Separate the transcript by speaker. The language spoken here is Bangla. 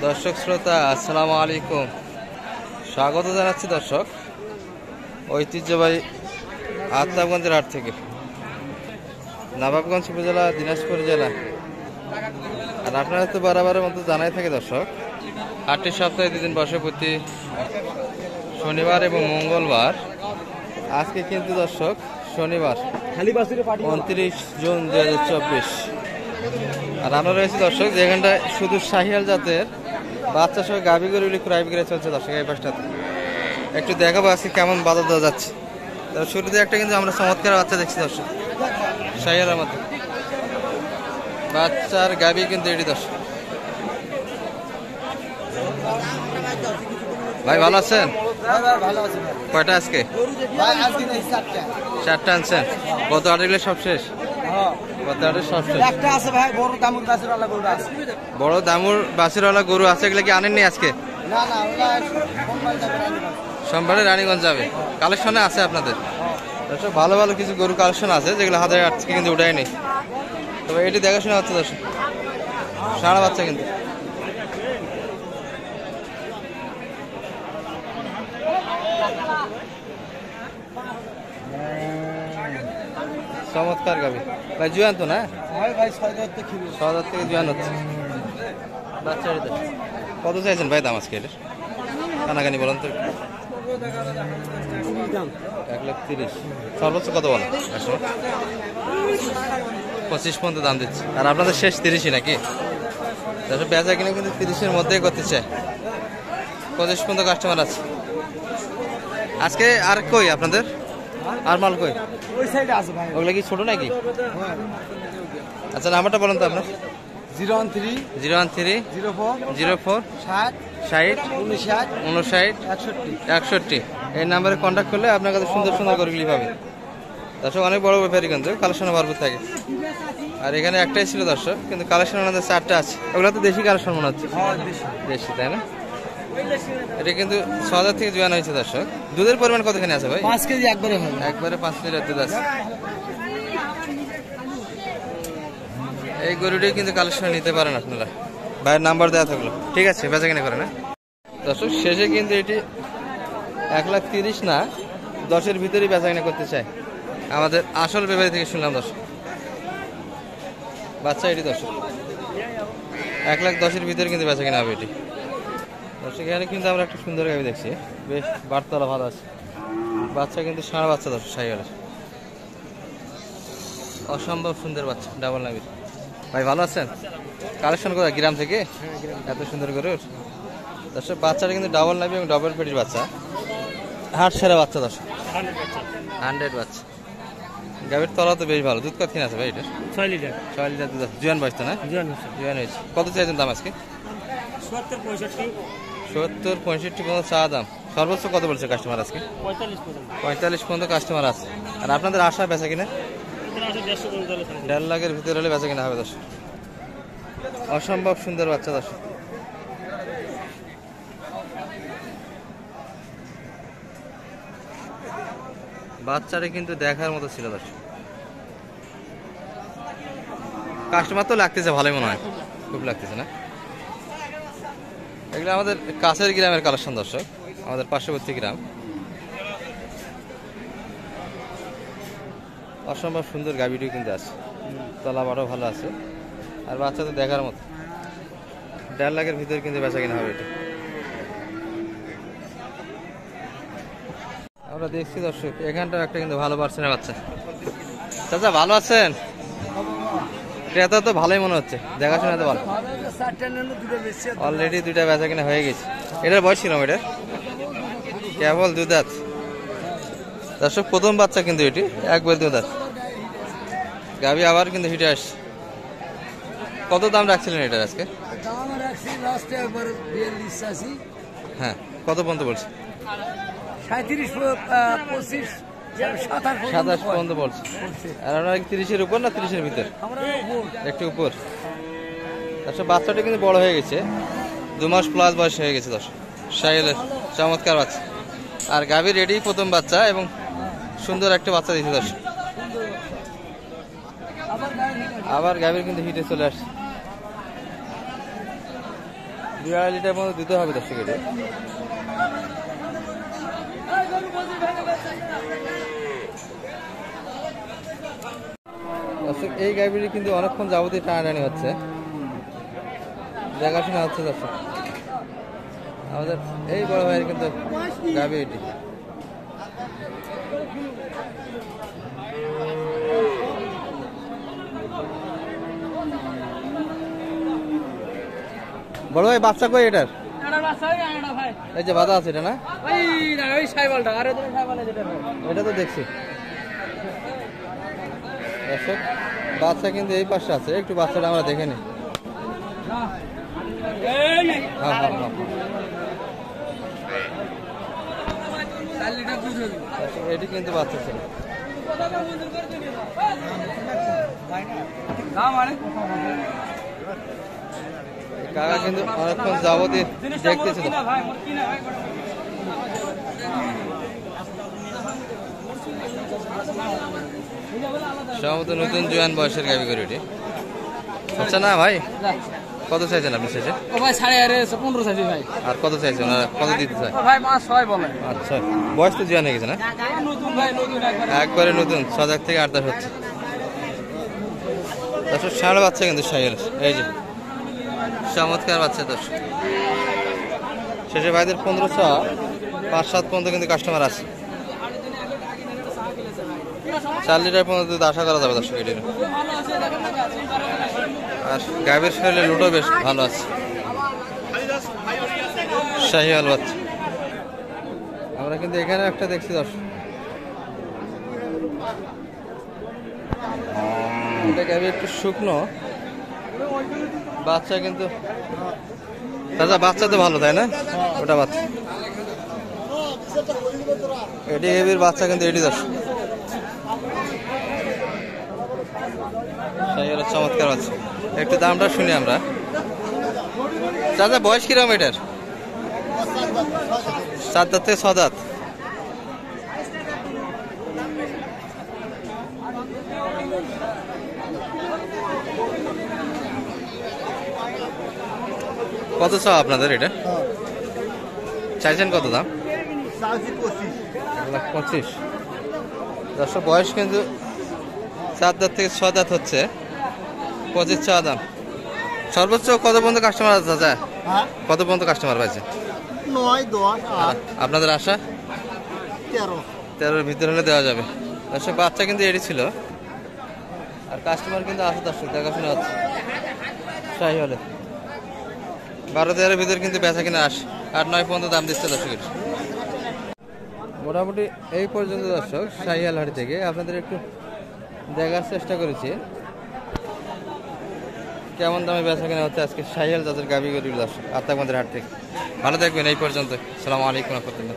Speaker 1: দর্শক শ্রোতা আসসালামু আলাইকুম, স্বাগত জানাচ্ছি দর্শক ঐতিহ্যবাহী আত্মাবগঞ্জের হাট থেকে। নবাবগঞ্জ উপজেলা, দিনাজপুর জেলা। আর আপনারা তো বারবারের মতো জানাই থাকে দর্শক, হাটটি সপ্তাহে 2 দিন বসে, প্রতি শনিবার এবং মঙ্গলবার। আজকে কিন্তু দর্শক শনিবার 29 জুন 2024। আর আমরা রয়েছি দর্শক যেখানটায় শুধু শাহিয়াল জাতের বাচ্চা সহ গাভী গরুগুলি ক্রয় বিক্রয় চলছে দর্শক। এই পাশটাতে একটু দেখাবো আজকে কেমন বাজার দেওয়া যাচ্ছে। শুরুতে একটা কিন্তু আমরা চমৎকার বাচ্চা দেখছি দর্শক, শাহিয়ালের মধ্যে বাচ্চার গাভী কিন্তু এটি দর্শক। ভাই ভালো আছেন? কয়টা আজকে? 4টা আনছেন। কত আটগুলো সব শেষ? বড় দামুর বাসিরওয়ালা গরু আছে, এগুলো কি আনেননি আজকে? সোমবারে রানীগঞ্জ যাবে। কালেকশনে আছে আপনাদের ভালো ভালো কিছু গরু কালেকশন আছে, যেগুলো হাজার আজকে কিন্তু উঠায়নি। তবে এটি দেখাশোনা হচ্ছে দর্শক, সারা বাচ্চা কিন্তু। চমৎকার গাবি ভাই, জুয়ান তো না? 6,000 থেকে জুয়ান হচ্ছে বাচ্চা। কত চাইছেন ভাই দাম আজকে এটার? কানাকানি বলেন তো। 1,30,000। সর্বোচ্চ কত বলেন? 25 পর্যন্ত দাম দিচ্ছে। আর আপনাদের শেষ 30ই নাকি? বেচা কিনে কিন্তু 30-এর মধ্যেই করতে চায়। 25 পর্যন্ত কাস্টমার আছে আজকে। আর কই আপনাদের আর মাল কই? ওগুলো কি ছোট নাকি? আচ্ছা, নাম্বারটা বলেন তো আপনার। 013 04 60 59 61। এই নাম্বারে কন্ট্যাক্ট করলে আপনার কাছে সুন্দর সুন্দর গরুগুলি পাবে দর্শক। অনেক বড় ব্যাপারী কিন্তু, কালেকশনে ভরপুর থাকে। আর এখানে একটাই ছিল দর্শক, কিন্তু কালেকশন আমাদের 4টা আছে। ওগুলো তো দেশি কালেকশন মনে হচ্ছে। দেশি, তাই না? এটা কিন্তু 6,000 থেকে জোয়ান হয়েছে দর্শক। দুধের পরিমাণ কতখানি আছে ভাই?
Speaker 2: 5 কেজি একবারে
Speaker 1: 5 লিটার দুধ আছে। এই গরুটি কিন্তু কালেকশন নিতে পারেন আপনারা, ভাইয়ের নাম্বার দেওয়া থাকলো। ঠিক আছে, বেচা কিনা করেন। দর্শক শেষে কিন্তু এটি 1,30,000 না, 10-এর ভিতরেই বেচা কিনা করতে চায়। আমাদের আসল ব্যাপারী থেকে শুনলাম দর্শক। বাচ্চা এটি দর্শক 1,10,000-এর ভিতরে কিন্তু বেচা কিনা হবে এটি দর্শক। এখানে কিন্তু আমরা একটা সুন্দর গাভি দেখছি, বেশ বাড়তলা ভালো আছে। বাচ্চা কিন্তু সারা বাচ্চা দর্শক, শাহিওয়ালের অসম্ভব সুন্দর বাচ্চা, ডাবল নাবির। ভাই ভালো আছেন? কালেকশন করা গ্রাম থেকে এত সুন্দর করে দর্শক। বাচ্চাটা কিন্তু ডাবল নাবি এবং ডাবল পেটির বাচ্চা, হাট সেরা বাচ্চা দর্শক, 100 বাচ্চা। গাভীর তলা তো বেশ ভালো। দুধ কত আছে ভাই এটা?
Speaker 2: 6 লিটার
Speaker 1: দুধ আছে। জুয়ান বয়স তো না? জুয়ান হয়েছে। কত চাইছেন দাম আজকে? 70-65 পর্যন্ত চা দাম। সর্বোচ্চ কত বলছে কাস্টমার আজকে? 45 পর্যন্ত কাস্টমার আছে। আর আপনাদের আশা বেচা কিনা? 1.5 লাখের ভিতরে হলে বেচা কিনা হবে দর্শক। অসম্ভব সুন্দর বাচ্চা দর্শক। বাচ্চাটা কিন্তু দেখার মতো ছিল দর্শক। কাস্টমার তো লাগতেছে ভালোই মনে হয়, খুব লাগতেছে না? এগুলো আমাদের কাছের গ্রামের কালেকশন দর্শক, আমাদের পার্শ্ববর্তী গ্রাম। অসম্ভব সুন্দর গাভীটিও কিন্তু আছে, তলা বারও ভালো আছে। আর বাচ্চা তো দেখার মতো। 1.5 লাখের ভিতরে কিন্তু বেচা কিনা হবে এটা। আমরা দেখছি দর্শক এখানটাও একটা কিন্তু ভালো পার্সেন্টের বাচ্চা। চাচা ভালো আছেন? ক্রেতা তো ভালোই মনে হচ্ছে, দেখাশোনা তো ভালো। অলরেডি 2টা বেচা কিনা হয়ে গেছে। এটার বয়স ছিল এটার কেবল 2 দাঁত দর্শক। প্রথম বাচ্চা কিন্তু এটি, একবার 2 দাঁত গাভী, আবার কিন্তু হিটে আসছে। কত দাম রাখছিলেন এটার আজকে? হ্যাঁ, কত পর্যন্ত বলছে? 27 পর্যন্ত বলছে। আর আপনার 30-এর উপর না 30-এর ভিতর? একটু উপর। আচ্ছা, বাচ্চাটা কিন্তু বড় হয়ে গেছে, 2 মাস প্লাস বয়স হয়ে গেছে দর্শক। শাহিওয়ালের চমৎকার বাচ্চা। আর গাভীর রেডি প্রথম বাচ্চা এবং সুন্দর একটা বাচ্চা দিয়েছে দর্শক। আবার গাভীর কিন্তু হিটে চলে আসছে। 2-2.5 লিটার মতো দিতে হবে দর্শক এটা। দর্শক এই গাভীটি কিন্তু অনেকক্ষণ যাবতীয় টানাটানি হচ্ছে, দেখাশোনা হচ্ছে দর্শক। আমাদের এই বড় ভাইয়ের কিন্তু গাভী এটি। বড় ভাই বাচ্চা কই এটার? এই যে বাধা আছে এটা না? এটা তো দেখছি দর্শক, বাচ্চা কিন্তু এই পাশে আছে, একটু বাচ্চাটা আমরা দেখে নিই। এটি কিন্তু বাচ্চা ছিল। কাকা কিন্তু অনেকক্ষণ যাবতীয় দেখতেছিল। সম্ভবত নতুন জোয়ান বয়সের গাভী করে এটি। আচ্ছা না ভাই, কত চাইছেন আপনি শেষে?
Speaker 2: ও ভাই 15.5 চাইছি ভাই।
Speaker 1: আর কত চাইছেন? কত দিতে চাই?
Speaker 2: ভাই 5-6 বলে।
Speaker 1: আচ্ছা, বয়স তো জোয়ান হয়ে গেছে না?
Speaker 2: নতুন ভাই, নতুন
Speaker 1: একবারে নতুন, 6 থেকে 8 হচ্ছে। দর্শক ষাঁড় বাচ্চা কিন্তু শাহিওয়াল, এই যে চমৎকার বাচ্চা দর্শক। শেষে ভাইদের 1500 5-7 পর্যন্ত কিন্তু কাস্টমার আছে। 4 লিটার পর্যন্ত দুধ আশা করা যাবে দর্শক এটির। আর গাভীর শরীরে লুটো বেশ ভালো আছে, শাহিওয়াল বাচ্চা। আমরা কিন্তু এখানে একটা দেখছি দর্শক, এটা গাভী একটু শুকনো বাচ্চা কিন্তু। দাদা বাচ্চা তো ভালো তাই না? ওটা বাচ্চা, এটি গাভীর বাচ্চা কিন্তু এটি দর্শক। চমৎকার বাচ্চা। একটু দামটা শুনি আমরা। চাচা বয়স কিরকম এটার? 7 দাঁত থেকে 6 দাঁত। কত চাও আপনাদের এটা? চাইছেন কত দাম? 1,25,000। দর্শক বয়স কিন্তু 7 দাঁত থেকে 6 দাঁত হচ্ছে, 25 চাওয়া দাম। সর্বোচ্চ কত পর্যন্ত কাস্টমার আছে চাচা? কত পর্যন্ত কাস্টমার পাইছে?
Speaker 3: 9-10।
Speaker 1: আপনাদের আশা 13-র ভিতরে হলে দেওয়া যাবে। দর্শক বাচ্চা কিন্তু এটি ছিল, আর কাস্টমার কিন্তু আছে দর্শক, দেখাশোনা হচ্ছে। শাহিওয়ালে 12-13-এর ভিতরে কিন্তু বেচা কিনা 8-9 পর্যন্ত দাম দিচ্ছে দর্শকের। মোটামুটি এই পর্যন্ত দর্শক শাহিওয়াল হাট থেকে আপনাদের একটু দেখার চেষ্টা করেছি কেমন দামে বেচা কেনা হচ্ছে আজকে শাহিওয়াল জাতের গাভী গরুর দর্শক আত্মাগঞ্জের হাট থেকে। ভালো থাকবেন এই পর্যন্ত। আসসালামু আলাইকুম ওয়া রাহমাতুল্লাহ।